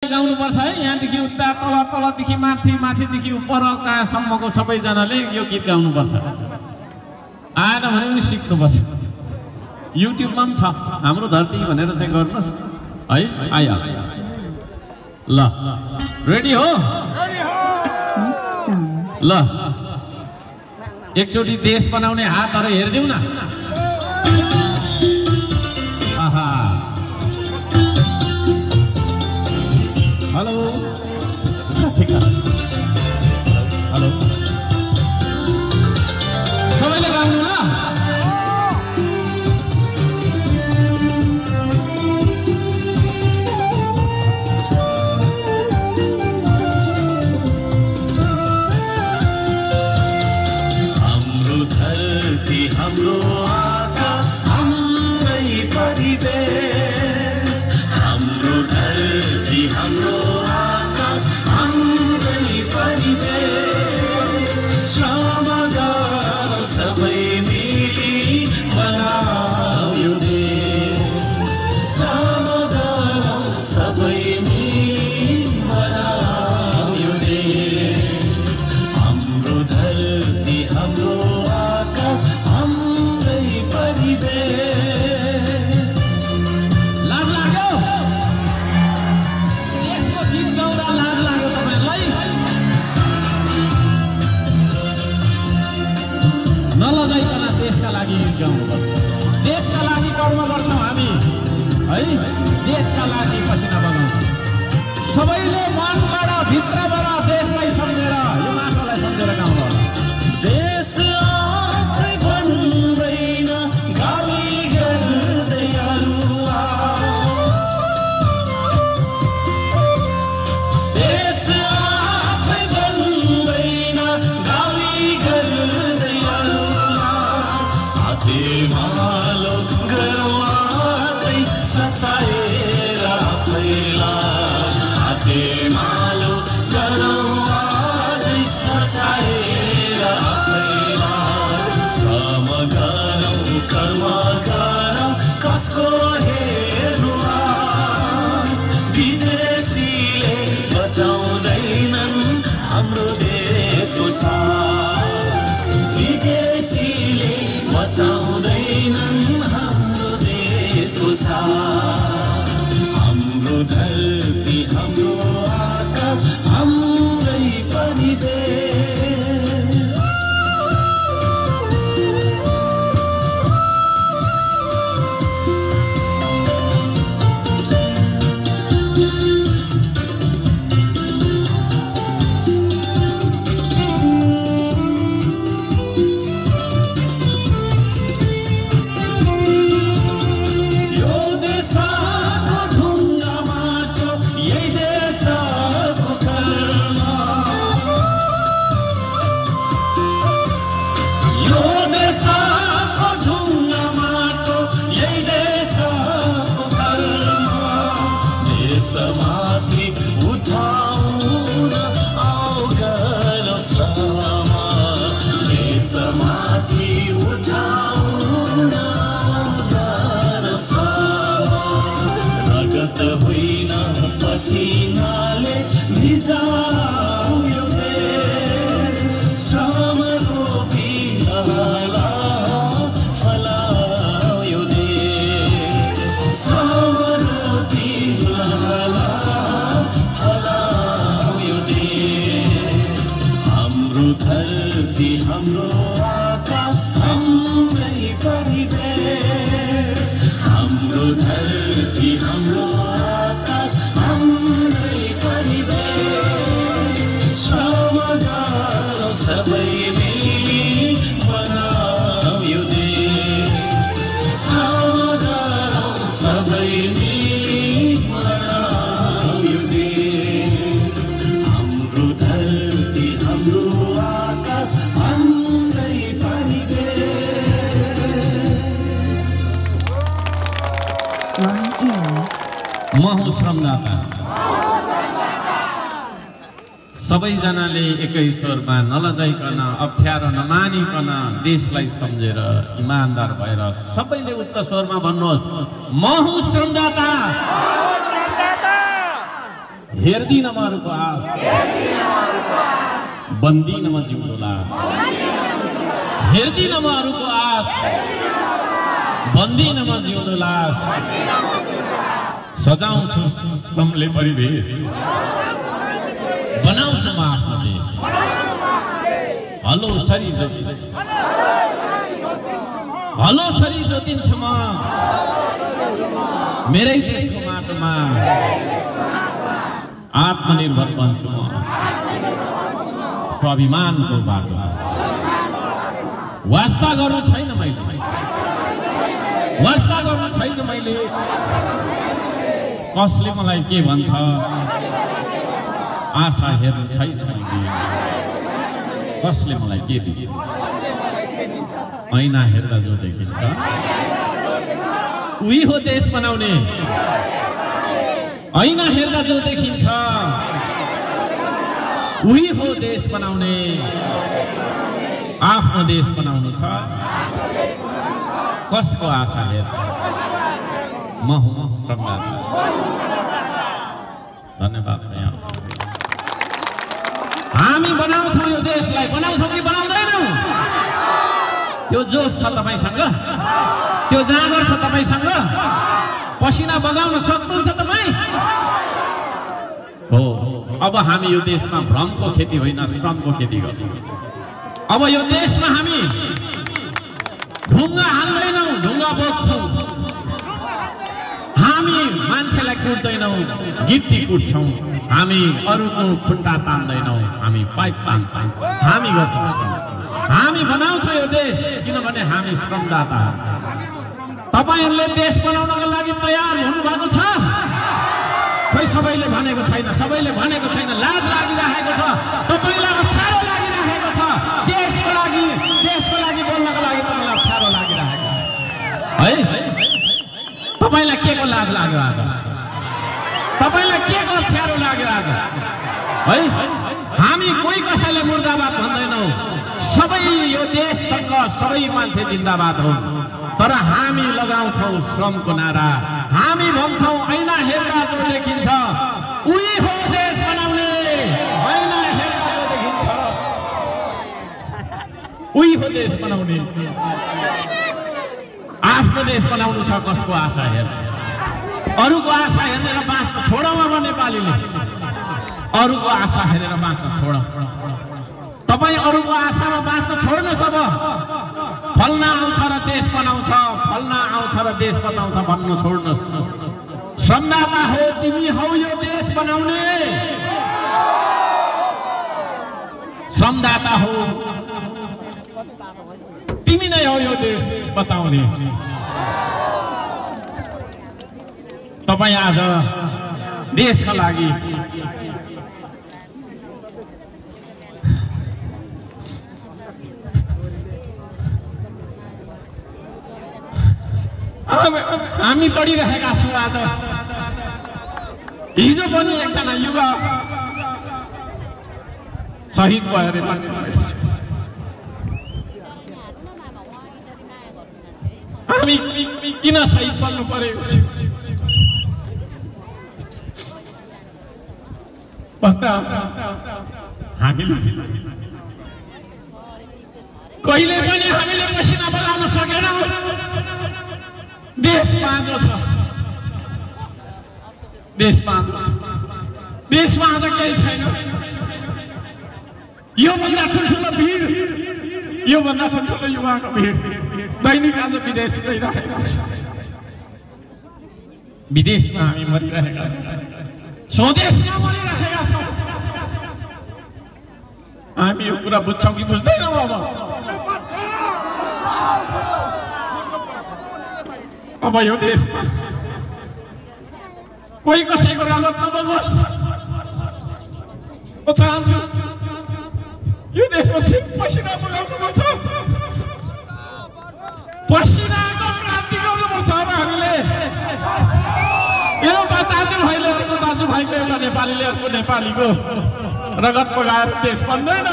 गाउनुपर्छ है। यहाँदेखि उता तल तलदेखि माथि माथिदेखि उपरकासम्मको सबैजनाले यो गीत गाउनुपर्छ। आएन भने पनि सिक्नुपर्छ। युट्युबमा पनि छ हाम्रो धरती भनेर चाहिँ गर्नुहोस् है, आइहाल्छ। ल रेडी हो? ल एकचोटि देश बनाउने हातहरू हेरिदेऊ न। आहा हेलो ठिक छ। हेलो सबैले गाउनु ल। हाम्रो धरती हाम्रो आकाश हाम्रै परिवेश, हाम्रो धरती हाम्रो आकाश हाम्रै परिवेश, श्रम गरौँ सबै मिली बनाऊ यो देश, श्रम गरौँ सबै मिली बनाऊ यो देश, हाम्रो धरती हाम्रो आकाश हाम्रै परिवेश। लाज लाग्यो? देशको गीत गाउँदा लाज लाग्यो तपाईहरुलाई? नलजाइकन देशका लागि गीत गाउनुपर्छ। देशका लागि कर्म गर्छौँ हामी है, देशका लागि पसिना बगाउँछौँ। सबैले मनबाट भित्रबाट देशलाई सम्झेर यो माटोलाई सम्झेर गाउनुहोस्। देश आफै भन्दैन गाली गर्दै अरूआ, देश आफै भन्दैन गाली गर्दै अरूआ, हातेमालो गरौँ आजै सचाएर आफैलाई, हातेमालो गरौँ आजै सचाएर आफैलाई, श्रम गरौँ कर्म गरौँ कसको हेर्नु आस, विदेशीले बचाउँदैनन् हाम्रो देशको साथ, विदेशीले बचाउँदैनन् हाम्रो देशको साथ, हाम्रो धरती हाम्रो आकाश हाम्रै परिवेश। यो देशको ढुङ्गा माटो यही देशको कर्म, यो देशको ढुङ्गा माटो यही देशको कर्म, देशमाथि उठाउन आऊ गरौँ श्रम, देशमाथि उठाउन आऊ गरौँ श्रम, रगत होइन पसिनाले भिजाऊ यो देश, श्रमको बिहाला फलाऊ यो देश, श्रमको बिहाला फलाऊ यो देश, हाम्रो धरती हाम्रो आकाश हाम्रै परिवेश, हाम्रो धरती हाम्रो आकाश हाम्रै परिवेश, श्रम गरौँ सबै मिली बनाऊ यो देश, श्रम गरौँ सबै मिली बनाऊ यो देश, हाम्रो धरती हाम्रो आकाश हाम्रै परिवेश। म हुँ श्रमदाता। सबैजनाले एकै स्वरमा नलजाइकन अप्ठ्यारो नमानिकन देशलाई सम्झेर इमानदार भएर सबैले उच्च स्वरमा भन्नुहोस्, म हुँ श्रमदाता। हेर्दिन म अरूको आश बन्दिन म जिउँदो लास हेर्दिन म अरूको आश बन्दिन म जिउँदो लास सजाउँछु श्रमले परिवेश बनाउँछु म आफ्नो देश हलो सरी जोतिन्छु म मेरै देशको माटोमा आत्मनिर्भर बन्छु म स्वाभिमानको बाटोमा वास्ता गर्नु छैन मैले कसले मलाई के भन्छ आशा हेर्नु छैन मैले कसले मलाई के दिन्छ ऐना हेर्दा जो देखिन्छ उही हो देश बनाउने ऐना हेर्दा जो देखिन्छ उही हो देश बनाउने आफ्नो देश बनाउनु छ कसको आशा हेर्दा म हुँ श्रमदाता धन्यवाद छ यहाँ हामी बनाउँछौँ यो देशलाई बनाउँछौँ कि बनाउँदैनौँ त्यो जोश छ तपाईसँग त्यो जाँगर छ तपाईसँग पसिना बगाउन सक्नुहुन्छ तपाईँ हो अब हामी यो देशमा भ्रमको खेती होइन श्रमको खेती गर्छौँ अब यो देशमा हामी ढुङ्गा हाल्दैनौँ ढुङ्गा बोक्छौँ हामी मान्छेलाई कुट्दैनौँ गिट्टी कुट्छौँ हामी अरूको खुट्टा तान्दैनौँ हामी पाइप तान्छौँ हामी गर्छौँ हामी बनाउँछौँ यो देश किनभने हामी श्रमदाता तपाईहरुले देश बनाउनको लागि तयार हुनुभएको छ खै सबैले भनेको छैन लाज लागिरहेको छ तपाईलाई अप्ठ्यारो लागिरहेको छ देशको लागि बोल्नको लागि तपाईलाई अप्ठ्यारो लागिरहेको छ है तपाईलाई के को लाज लाग्यो आज तपाईलाई के को अप्ठ्यारो लाग्यो आज है हामी कोही कसैले मुर्दाबाद भन्दैनौं सबै यो देशसँग सबै मान्छे जिन्दाबाद हो तर हामी लगाउँछौं श्रमको नारा हामी भन्छौं ऐना हेर्दा जो देखिन्छ उही हो देश बनाउने ऐना हेर्दा जो देखिन्छ उही हो देश बनाउने आफ्नो देश बनाउनु छ कसको आशा हेर्ने अरूको आशा हेरेर बाँच्न छोडौँ अब नेपालीले अरूको आशा हेरेर बाँच्न छोडौँ तपाई अरूको आशामा बाँच्न छोड्नुस् अब फल्ना आउँछ र देश बनाउँछ फल्ना आउँछ र देश बचाउँछ भन्नु छोड्नुस् श्रमदाता हो तिमी हौ यो देश बनाउने श्रमदाता हो तिमी नै हौ यो देश बचाउने तपाई आज देशका लागि हामी लडिरहेका छौं आज हिजो पनि एकजना युवा शहीद भएर हामी किन शहीद बन्नु पर्यो भन्दा हामीले कहिले पनि हामीले पसिना बगाउन सकेनौं देश बाँझो छ देशमा आज केही छैन यो भन्दा ठुलो भिड यो भन्दा ठुलो युवाको भिड दैनिक आज विदेश गइरहेको छ विदेशमा हामी मरिरहेका छौं स्वदेशमा मरिरहेका छौं हामी यो कुरा बुझ्छौं कि बुझ्दैनौं अब यो देशमा कोही कसैको रगत नबगोस् म चाहन्छु यो देशमा पसिना बगाउनुपर्छ पसिनाको क्रान्ति गर्नुपर्छ अब हामीले एउटा दाजुभाइले अर्को दाजुभाइको एउटा नेपालीले अर्को नेपालीको रगत बगाएर देश बन्दैन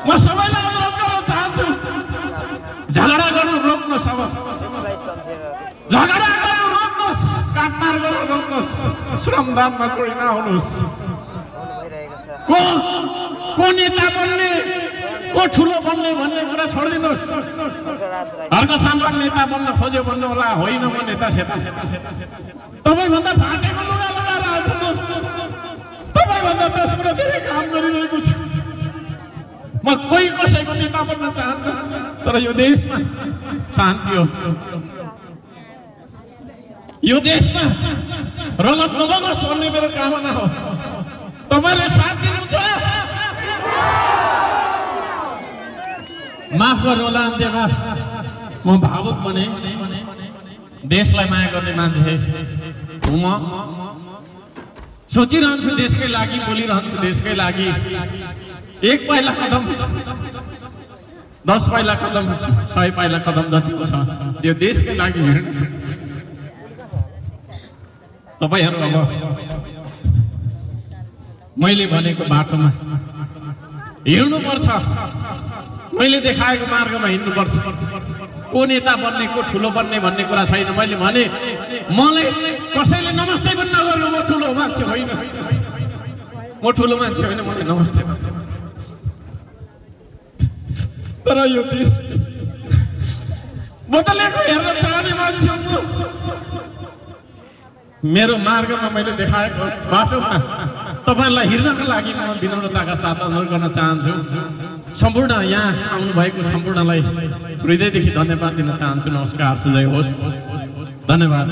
म सबैलाई अनुरोध गर्न चाहन्छु झगडा गर्नु रोक्नुहोस् अब झगडा गर्नु रोक्नुहोस् काटमार गर्नु रोक्नुहोस् श्रमदानमा जोडिन आउनुहोस्। को नेता बन्ने, को ठुलो बन्ने भन्ने कुरा छोडिदिनुहोस्। हर्क साम्पाङ नेता बन्न खोज्यो भन्नु होला, होइन म नेता सेता। तपाईँभन्दा फाटेको लुगा लगाएर आएको छु, तपाईँभन्दा 10 कुरा धेरै काम गरिरहेको छु। म कोही कसैको नेता बन्न चाहन्छु, तर यो देशमा शान्ति होस्, यो देशमा रगत नबगोस् भन्ने मेरो कामना हो। तपाईले साथ दिनुहुन्छ? माफ गर्नुहोला अन्त्यमा म भावुक बने। देशलाई माया गर्ने मान्छे हुँ म। सोचिरहन्छु देशकै लागि, बोलिरहन्छु देशकै लागि। 1 पाइला कदम, 10 पाइला कदम, 100 पाइला कदम जतिको छ त्यो देशकै लागि हिँड्नु। तपाईहरु अब मैले भनेको बाटोमा हिँड्नुपर्छ, मैले देखाएको मार्गमा हिँड्नुपर्छ। को नेता बन्ने, को ठुलो बन्ने भन्ने कुरा छैन। मैले भने मलाई कसैले नमस्ते पनि नगर्नु, म ठुलो मान्छे होइन, म ठुलो मान्छे होइन, मैले नमस्ते। तर यो देश बदलेको हेर्न चाहने मान्छे हुँ। मेरो मार्गमा मैले देखाएको बाटोमा तपाईहरुलाई हिँड्नका लागि म विनम्रताका साथ अनुरोध गर्न चाहन्छु। सम्पूर्ण यहाँ आउनु भएको सम्पूर्णलाई हृदयदेखि धन्यवाद दिन चाहन्छु। नमस्कार, सुजय होस्, धन्यवाद।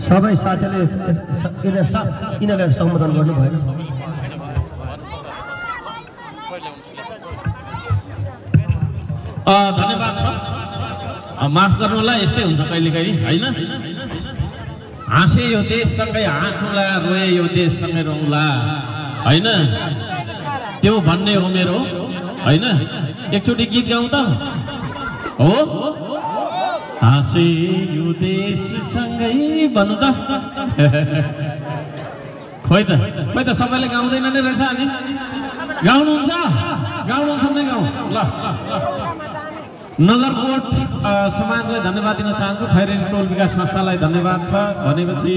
सबै साथीले यिनीहरूलाई सम्बोधन गर्नु भएन। धन्यवाद छ। माफ गर्नु होला, यस्तै हुन्छ कहिलेकाहीँ होइन। हाँसे यो देशसँगै हाँसौँला, रोए यो देशसँगै रौँला होइन, त्यो भन्ने हो मेरो होइन। एकचोटि गीत गाउँ त हो। हाँसे यो देशसँगै भन्नु त। खोइ त सबैले गाउँदैन नै रहेछ। अनि गाउनुहुन्छ नै गाउँ ल। नगरकोट समाजलाई धन्यवाद दिन चाहन्छु। खैरेनी टोल विकास संस्थालाई धन्यवाद छ। भनेपछि